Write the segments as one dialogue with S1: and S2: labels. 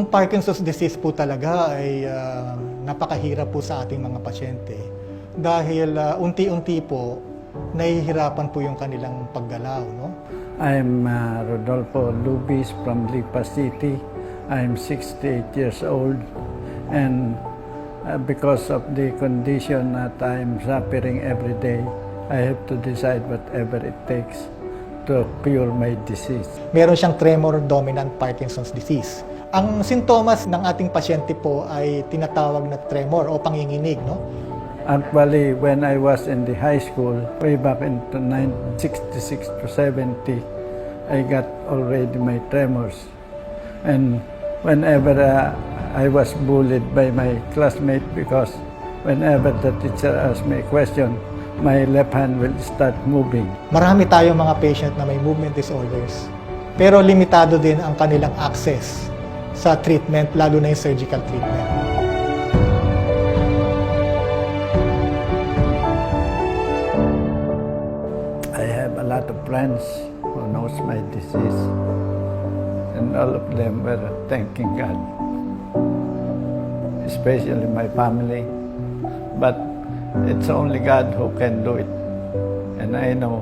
S1: Yung Parkinson's disease po talaga ay napakahirap po sa ating mga pasyente dahil unti-unti po nahihirapan po yung kanilang paggalaw, no?
S2: I'm Rodolfo Lubis from Lipa City. I'm 68 years old, and because of the condition that I'm suffering every day, I have to decide whatever it takes to cure my disease.
S1: Meron siyang tremor dominant Parkinson's disease. Ang sintomas ng ating pasyente po ay tinatawag na tremor o panginginig, no?
S2: Actually, when I was in the high school, way back in 1966 to 70, I got already my tremors. And whenever I was bullied by my classmate, because whenever the teacher asked me a question, my left hand will start moving.
S1: Marami tayong mga patient na may movement disorders, pero limitado din ang kanilang access sa treatment, lalo na yung surgical treatment.
S2: I have a lot of friends who knows my disease, and all of them were thanking God, especially my family. But it's only God who can do it, and I know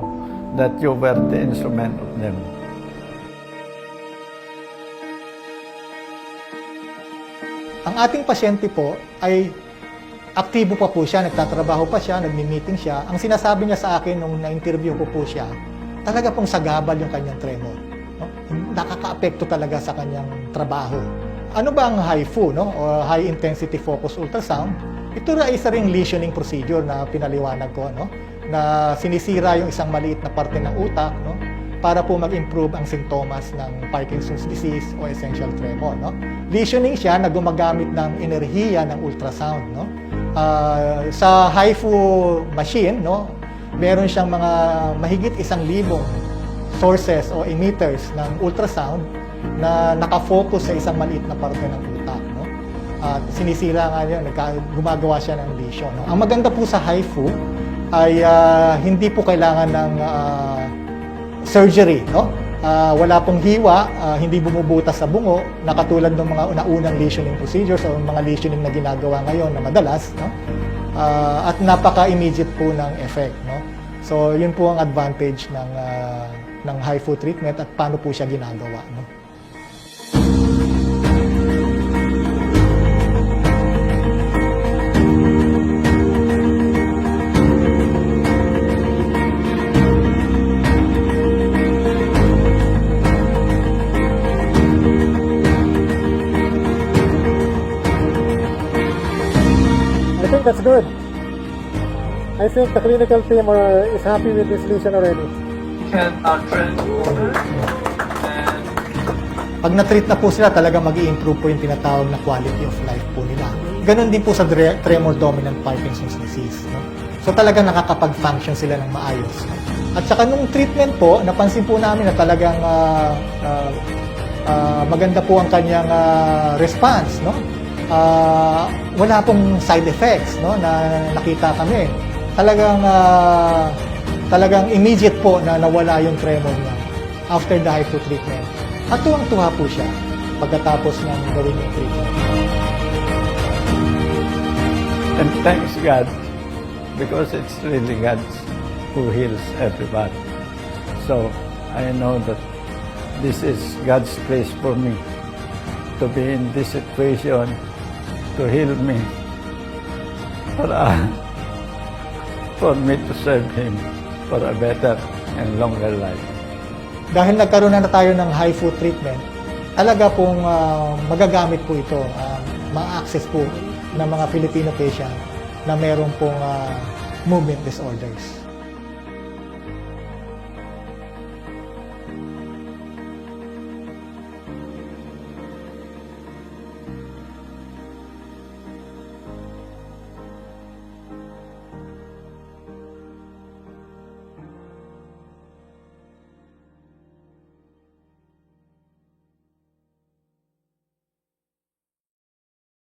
S2: that you were the instrument of them.
S1: Ang ating pasyente po ay aktibo pa po siya, nagtatrabaho pa siya, nagmi-meeting siya. Ang sinasabi niya sa akin nung na-interview ko po siya, talaga pong sagabal yung kanyang tremor, no? Nakaka-apekto talaga sa kanyang trabaho. Ano ba ang HIFU, no? O High Intensity Focused Ultrasound? Ito ay isa ring lesioning procedure na pinaliwanag ko, no? Na sinisira yung isang maliit na parte ng utak, no? Para po mag-improve ang sintomas ng Parkinson's disease o essential tremor, no? Lesioning siya na gumagamit ng enerhiya ng ultrasound, no? Sa HIFU machine, no, meron siyang mga mahigit 1,000 sources o emitters ng ultrasound na nakafocus sa isang maliit na parte ng utak, no? At sinisira nga niya, gumagawa siya ng lesion, no? Ang maganda po sa HIFU ay hindi po kailangan ng surgery, no? Wala pong hiwa, hindi bumubutas sa bungo, na katulad ng mga naunang lesioning procedures o mga lesioning na ginagawa ngayon na madalas, no? At napaka-immediate po ng effect, no? So, yun po ang advantage ng HIFU treatment at paano po siya ginagawa, no?
S3: I think that's good. I think the clinical team is happy with this lesion already.
S4: Can transporter and
S1: Pag na-treat na po sila, talaga mag-i-improve po yung tinatawag na quality of life po nila. Ganon din po sa tremor dominant Parkinson's disease, no? So talaga nakakapag-function sila ng maayos, no? At saka nung treatment po, napansin po namin na talagang maganda po ang kanyang response, no? Wala pong side effects, no, na nakita kami. Talagang immediate po na nawala yung tremor niya after the HIFU treatment. At tuwang-tuwa po siya pagkatapos ng gawin yung treatment.
S2: And thanks God, because it's really God who heals everybody. So I know that this is God's place for me to be in this situation, to heal me, for me to serve Him for a better and longer life.
S1: Dahil nagkaroon na tayo ng HIFU treatment, talaga pong magagamit po ito, ma-access po ng mga Filipino patient na meron pong movement disorders.